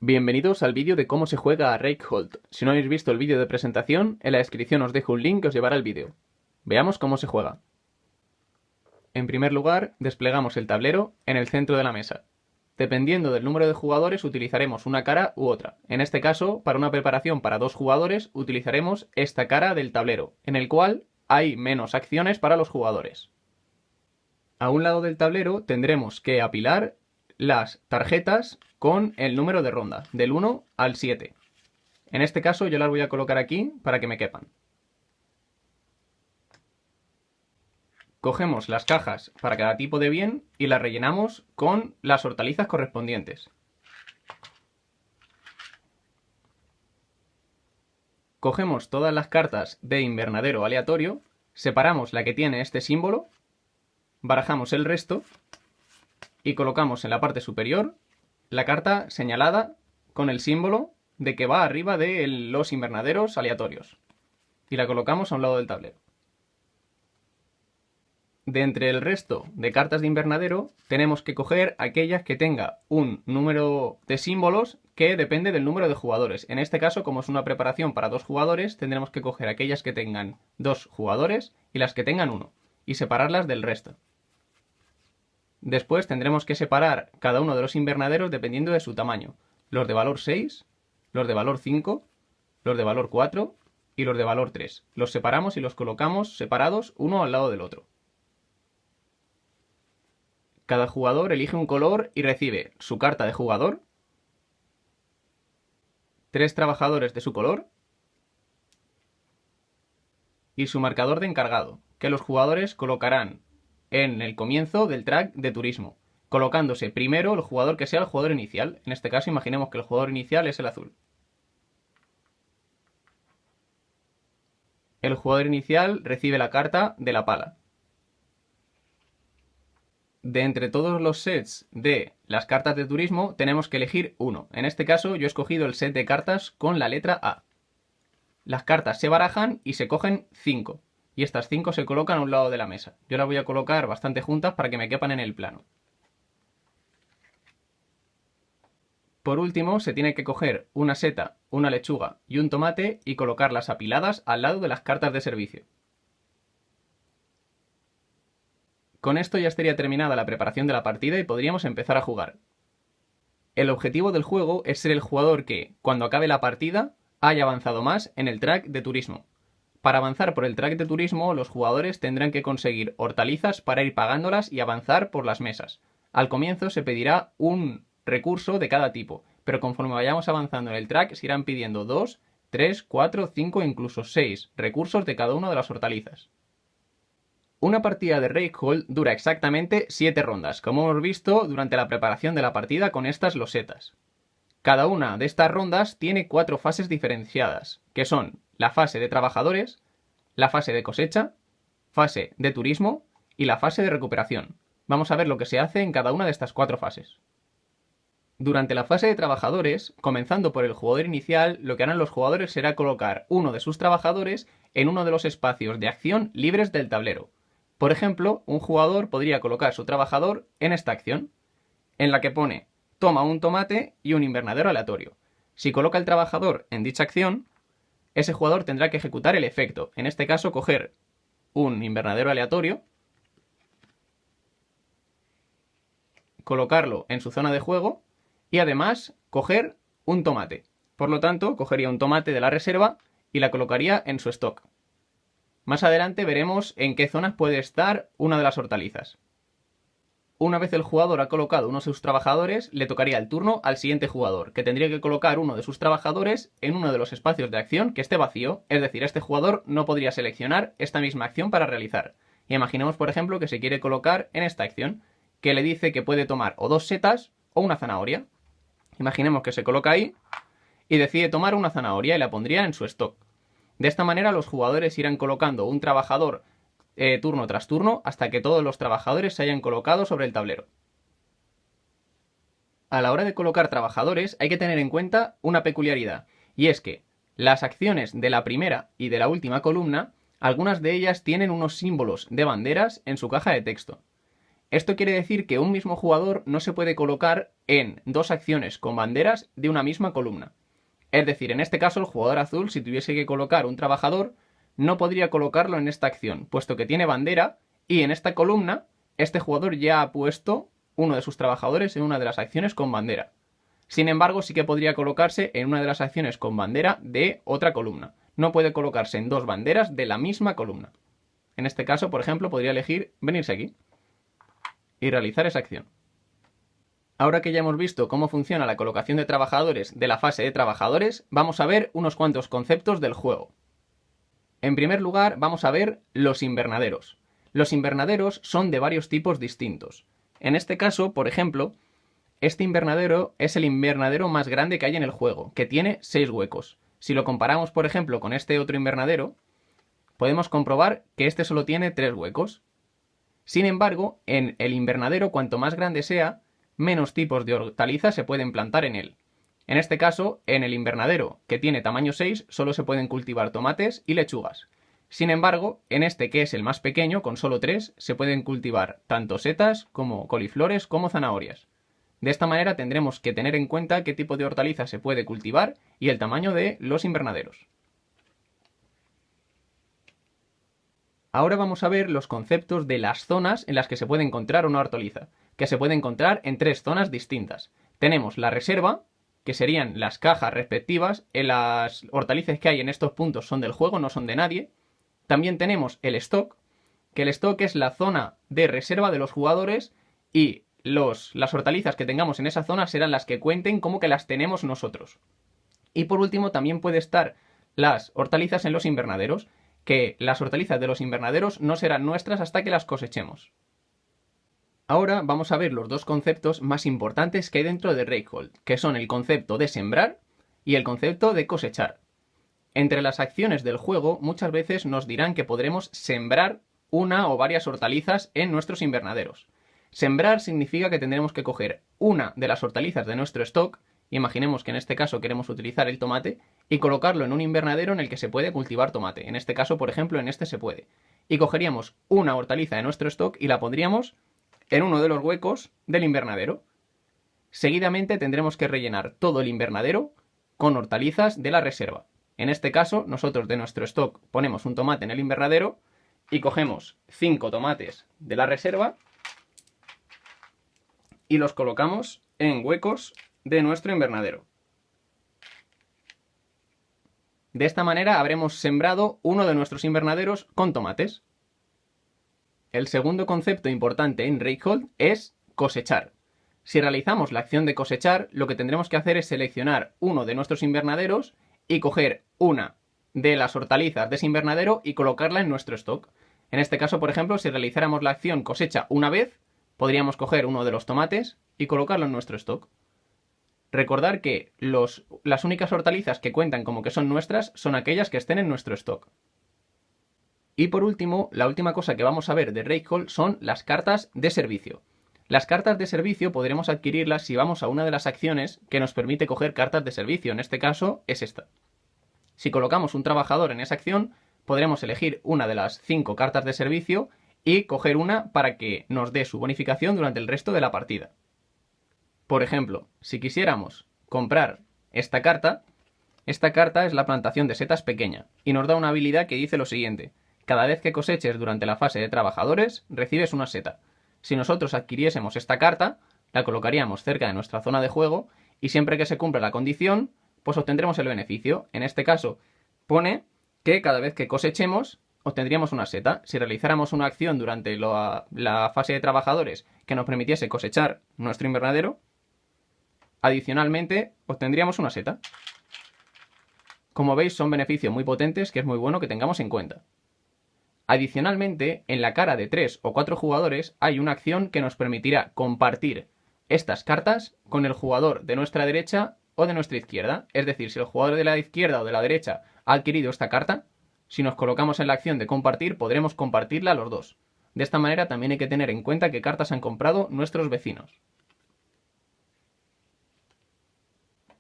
Bienvenidos al vídeo de cómo se juega a Reykholt. Si no habéis visto el vídeo de presentación, en la descripción os dejo un link que os llevará al vídeo. Veamos cómo se juega. En primer lugar, desplegamos el tablero en el centro de la mesa. Dependiendo del número de jugadores utilizaremos una cara u otra. En este caso, para una preparación para 2 jugadores, utilizaremos esta cara del tablero, en el cual hay menos acciones para los jugadores. A un lado del tablero tendremos que apilar las tarjetas con el número de ronda, del 1 al 7. En este caso yo las voy a colocar aquí para que me quepan. Cogemos las cajas para cada tipo de bien y las rellenamos con las hortalizas correspondientes. Cogemos todas las cartas de invernadero aleatorio, separamos la que tiene este símbolo, barajamos el resto y colocamos en la parte superior la carta señalada con el símbolo de que va arriba de los invernaderos aleatorios. Y la colocamos a un lado del tablero. De entre el resto de cartas de invernadero, tenemos que coger aquellas que tenga un número de símbolos que depende del número de jugadores. En este caso, como es una preparación para 2 jugadores, tendremos que coger aquellas que tengan 2 jugadores y las que tengan 1, y separarlas del resto. Después tendremos que separar cada uno de los invernaderos dependiendo de su tamaño. Los de valor 6, los de valor 5, los de valor 4 y los de valor 3. Los separamos y los colocamos separados uno al lado del otro. Cada jugador elige un color y recibe su carta de jugador, 3 trabajadores de su color y su marcador de encargado, que los jugadores colocarán en el comienzo del track de turismo, colocándose primero el jugador que sea el jugador inicial. En este caso imaginemos que el jugador inicial es el azul. El jugador inicial recibe la carta de la pala. De entre todos los sets de las cartas de turismo tenemos que elegir uno. En este caso yo he escogido el set de cartas con la letra A. Las cartas se barajan y se cogen 5. Y estas 5 se colocan a un lado de la mesa. Yo las voy a colocar bastante juntas para que me quepan en el plano. Por último, se tiene que coger una seta, una lechuga y un tomate y colocarlas apiladas al lado de las cartas de servicio. Con esto ya estaría terminada la preparación de la partida y podríamos empezar a jugar. El objetivo del juego es ser el jugador que, cuando acabe la partida, haya avanzado más en el track de turismo. Para avanzar por el track de turismo, los jugadores tendrán que conseguir hortalizas para ir pagándolas y avanzar por las mesas. Al comienzo se pedirá un recurso de cada tipo, pero conforme vayamos avanzando en el track se irán pidiendo 2, 3, 4, 5 e incluso 6 recursos de cada una de las hortalizas. Una partida de Reykholt dura exactamente 7 rondas, como hemos visto durante la preparación de la partida con estas losetas. Cada una de estas rondas tiene 4 fases diferenciadas, que son la fase de trabajadores, la fase de cosecha, fase de turismo y la fase de recuperación. Vamos a ver lo que se hace en cada una de estas 4 fases. Durante la fase de trabajadores, comenzando por el jugador inicial, lo que harán los jugadores será colocar uno de sus trabajadores en uno de los espacios de acción libres del tablero. Por ejemplo, un jugador podría colocar su trabajador en esta acción, en la que pone toma un tomate y un invernadero aleatorio. Si coloca el trabajador en dicha acción, ese jugador tendrá que ejecutar el efecto. En este caso, coger un invernadero aleatorio, colocarlo en su zona de juego y además coger un tomate. Por lo tanto, cogería un tomate de la reserva y la colocaría en su stock. Más adelante veremos en qué zonas puede estar una de las hortalizas. Una vez el jugador ha colocado uno de sus trabajadores, le tocaría el turno al siguiente jugador, que tendría que colocar uno de sus trabajadores en uno de los espacios de acción que esté vacío, es decir, este jugador no podría seleccionar esta misma acción para realizar. Imaginemos, por ejemplo, que se quiere colocar en esta acción, que le dice que puede tomar o 2 setas o una zanahoria. Imaginemos que se coloca ahí y decide tomar una zanahoria y la pondría en su stock. De esta manera los jugadores irán colocando un trabajador turno tras turno hasta que todos los trabajadores se hayan colocado sobre el tablero. A la hora de colocar trabajadores hay que tener en cuenta una peculiaridad, y es que las acciones de la primera y de la última columna, algunas de ellas tienen unos símbolos de banderas en su caja de texto. Esto quiere decir que un mismo jugador no se puede colocar en dos acciones con banderas de una misma columna. Es decir, en este caso el jugador azul, si tuviese que colocar un trabajador, no podría colocarlo en esta acción, puesto que tiene bandera y en esta columna este jugador ya ha puesto uno de sus trabajadores en una de las acciones con bandera. Sin embargo, sí que podría colocarse en una de las acciones con bandera de otra columna. No puede colocarse en dos banderas de la misma columna. En este caso, por ejemplo, podría elegir venirse aquí y realizar esa acción. Ahora que ya hemos visto cómo funciona la colocación de trabajadores de la fase de trabajadores, vamos a ver unos cuantos conceptos del juego. En primer lugar, vamos a ver los invernaderos. Los invernaderos son de varios tipos distintos. En este caso, por ejemplo, este invernadero es el invernadero más grande que hay en el juego, que tiene 6 huecos. Si lo comparamos, por ejemplo, con este otro invernadero, podemos comprobar que este solo tiene 3 huecos. Sin embargo, en el invernadero, cuanto más grande sea, menos tipos de hortalizas se pueden plantar en él. En este caso, en el invernadero, que tiene tamaño 6, solo se pueden cultivar tomates y lechugas. Sin embargo, en este, que es el más pequeño, con solo 3, se pueden cultivar tanto setas como coliflores como zanahorias. De esta manera tendremos que tener en cuenta qué tipo de hortaliza se puede cultivar y el tamaño de los invernaderos. Ahora vamos a ver los conceptos de las zonas en las que se puede encontrar una hortaliza, que se puede encontrar en 3 zonas distintas. Tenemos la reserva, que serían las cajas respectivas. Las hortalizas que hay en estos puntos son del juego, no son de nadie. También tenemos el stock, que el stock es la zona de reserva de los jugadores y las hortalizas que tengamos en esa zona serán las que cuenten como que las tenemos nosotros. Y por último también puede estar las hortalizas en los invernaderos, que las hortalizas de los invernaderos no serán nuestras hasta que las cosechemos. Ahora vamos a ver los dos conceptos más importantes que hay dentro de Reikholt, que son el concepto de sembrar y el concepto de cosechar. Entre las acciones del juego muchas veces nos dirán que podremos sembrar una o varias hortalizas en nuestros invernaderos. Sembrar significa que tendremos que coger una de las hortalizas de nuestro stock, imaginemos que en este caso queremos utilizar el tomate, y colocarlo en un invernadero en el que se puede cultivar tomate. En este caso, por ejemplo, en este se puede. Y cogeríamos una hortaliza de nuestro stock y la pondríamos en uno de los huecos del invernadero. Seguidamente tendremos que rellenar todo el invernadero con hortalizas de la reserva. En este caso, nosotros de nuestro stock ponemos un tomate en el invernadero y cogemos 5 tomates de la reserva y los colocamos en huecos de nuestro invernadero. De esta manera habremos sembrado uno de nuestros invernaderos con tomates. El segundo concepto importante en Reikholt es cosechar. Si realizamos la acción de cosechar, lo que tendremos que hacer es seleccionar uno de nuestros invernaderos y coger una de las hortalizas de ese invernadero y colocarla en nuestro stock. En este caso, por ejemplo, si realizáramos la acción cosecha una vez, podríamos coger uno de los tomates y colocarlo en nuestro stock. Recordar que las únicas hortalizas que cuentan como que son nuestras son aquellas que estén en nuestro stock. Y por último, la última cosa que vamos a ver de Reikholt son las cartas de servicio. Las cartas de servicio podremos adquirirlas si vamos a una de las acciones que nos permite coger cartas de servicio. En este caso es esta. Si colocamos un trabajador en esa acción, podremos elegir una de las 5 cartas de servicio y coger una para que nos dé su bonificación durante el resto de la partida. Por ejemplo, si quisiéramos comprar esta carta es la plantación de setas pequeña y nos da una habilidad que dice lo siguiente: cada vez que coseches durante la fase de trabajadores, recibes una seta. Si nosotros adquiriésemos esta carta, la colocaríamos cerca de nuestra zona de juego y siempre que se cumpla la condición, pues obtendremos el beneficio. En este caso, pone que cada vez que cosechemos, obtendríamos una seta. Si realizáramos una acción durante la fase de trabajadores que nos permitiese cosechar nuestro invernadero, adicionalmente obtendríamos una seta. Como veis, son beneficios muy potentes que es muy bueno que tengamos en cuenta. Adicionalmente, en la cara de 3 o 4 jugadores hay una acción que nos permitirá compartir estas cartas con el jugador de nuestra derecha o de nuestra izquierda. Es decir, si el jugador de la izquierda o de la derecha ha adquirido esta carta, si nos colocamos en la acción de compartir, podremos compartirla los dos. De esta manera también hay que tener en cuenta qué cartas han comprado nuestros vecinos.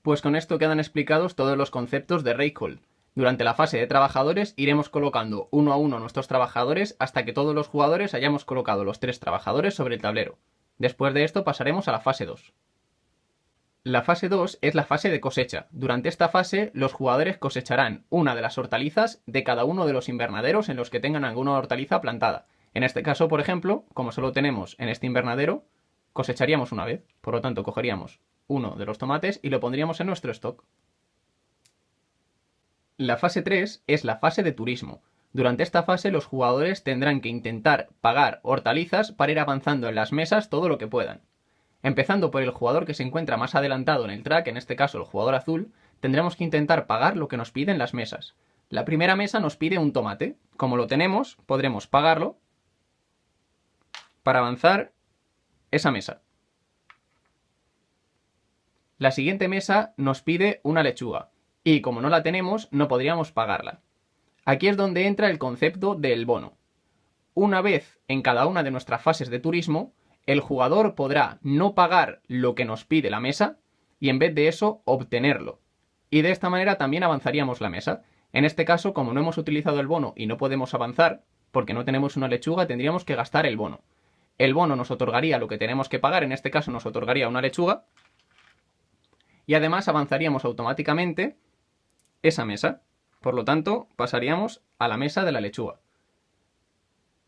Pues con esto quedan explicados todos los conceptos de Reikholt. Durante la fase de trabajadores iremos colocando uno a uno nuestros trabajadores hasta que todos los jugadores hayamos colocado los 3 trabajadores sobre el tablero. Después de esto pasaremos a la fase 2. La fase 2 es la fase de cosecha. Durante esta fase los jugadores cosecharán una de las hortalizas de cada uno de los invernaderos en los que tengan alguna hortaliza plantada. En este caso, por ejemplo, como solo tenemos en este invernadero, cosecharíamos una vez. Por lo tanto, cogeríamos uno de los tomates y lo pondríamos en nuestro stock. La fase 3 es la fase de turismo. Durante esta fase los jugadores tendrán que intentar pagar hortalizas para ir avanzando en las mesas todo lo que puedan. Empezando por el jugador que se encuentra más adelantado en el track, en este caso el jugador azul, tendremos que intentar pagar lo que nos piden las mesas. La primera mesa nos pide un tomate. Como lo tenemos, podremos pagarlo para avanzar esa mesa. La siguiente mesa nos pide una lechuga y como no la tenemos no podríamos pagarla. Aquí es donde entra el concepto del bono. Una vez en cada una de nuestras fases de turismo, el jugador podrá no pagar lo que nos pide la mesa y en vez de eso obtenerlo. Y de esta manera también avanzaríamos la mesa. En este caso, como no hemos utilizado el bono y no podemos avanzar, porque no tenemos una lechuga, tendríamos que gastar el bono. El bono nos otorgaría lo que tenemos que pagar, en este caso nos otorgaría una lechuga, y además avanzaríamos automáticamente esa mesa. Por lo tanto, pasaríamos a la mesa de la lechuga.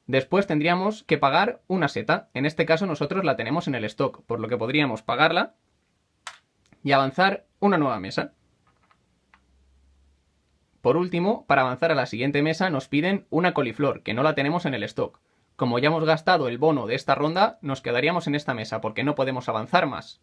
Después tendríamos que pagar una seta. En este caso nosotros la tenemos en el stock, por lo que podríamos pagarla y avanzar una nueva mesa. Por último, para avanzar a la siguiente mesa nos piden una coliflor, que no la tenemos en el stock. Como ya hemos gastado el bono de esta ronda, nos quedaríamos en esta mesa porque no podemos avanzar más.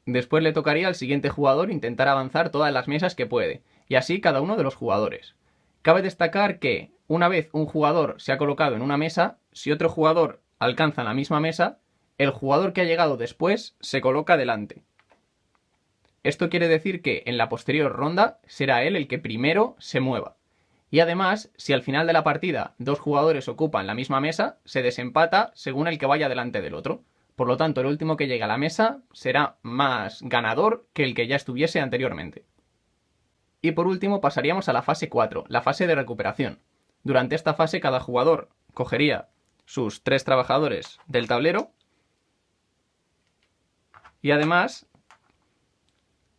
Después le tocaría al siguiente jugador intentar avanzar todas las mesas que puede, y así cada uno de los jugadores. Cabe destacar que, una vez un jugador se ha colocado en una mesa, si otro jugador alcanza la misma mesa, el jugador que ha llegado después se coloca delante. Esto quiere decir que en la posterior ronda será él el que primero se mueva. Y además, si al final de la partida 2 jugadores ocupan la misma mesa, se desempata según el que vaya delante del otro. Por lo tanto, el último que llegue a la mesa será más ganador que el que ya estuviese anteriormente. Y por último pasaríamos a la fase 4, la fase de recuperación. Durante esta fase cada jugador cogería sus 3 trabajadores del tablero y además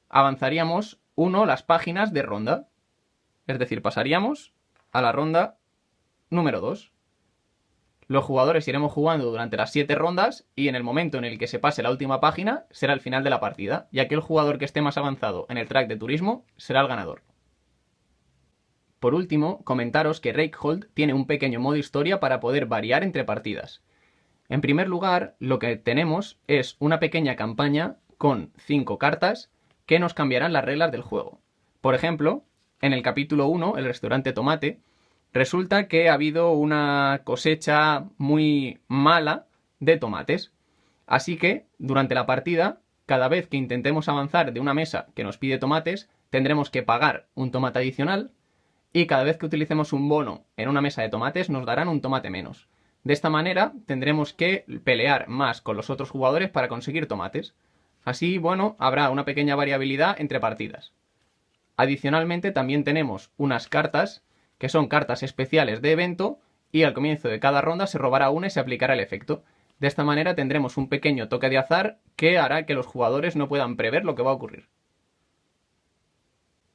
avanzaríamos las páginas de ronda. Es decir, pasaríamos a la ronda número 2. Los jugadores iremos jugando durante las 7 rondas y en el momento en el que se pase la última página será el final de la partida, y aquel jugador que esté más avanzado en el track de turismo será el ganador. Por último, comentaros que Reykholt tiene un pequeño modo historia para poder variar entre partidas. En primer lugar, lo que tenemos es una pequeña campaña con 5 cartas que nos cambiarán las reglas del juego. Por ejemplo, en el capítulo 1, el restaurante Tomate, resulta que ha habido una cosecha muy mala de tomates. Así que, durante la partida, cada vez que intentemos avanzar de una mesa que nos pide tomates, tendremos que pagar un tomate adicional y cada vez que utilicemos un bono en una mesa de tomates nos darán un tomate menos. De esta manera tendremos que pelear más con los otros jugadores para conseguir tomates. Así, bueno, habrá una pequeña variabilidad entre partidas. Adicionalmente también tenemos unas cartas que son cartas especiales de evento y al comienzo de cada ronda se robará una y se aplicará el efecto. De esta manera tendremos un pequeño toque de azar que hará que los jugadores no puedan prever lo que va a ocurrir.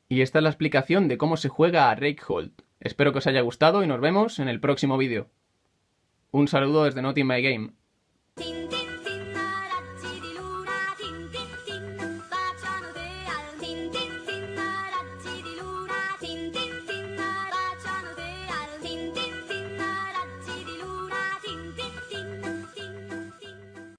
Y esta es la explicación de cómo se juega a Reykholt. Espero que os haya gustado y nos vemos en el próximo vídeo. Un saludo desde Not In My Game.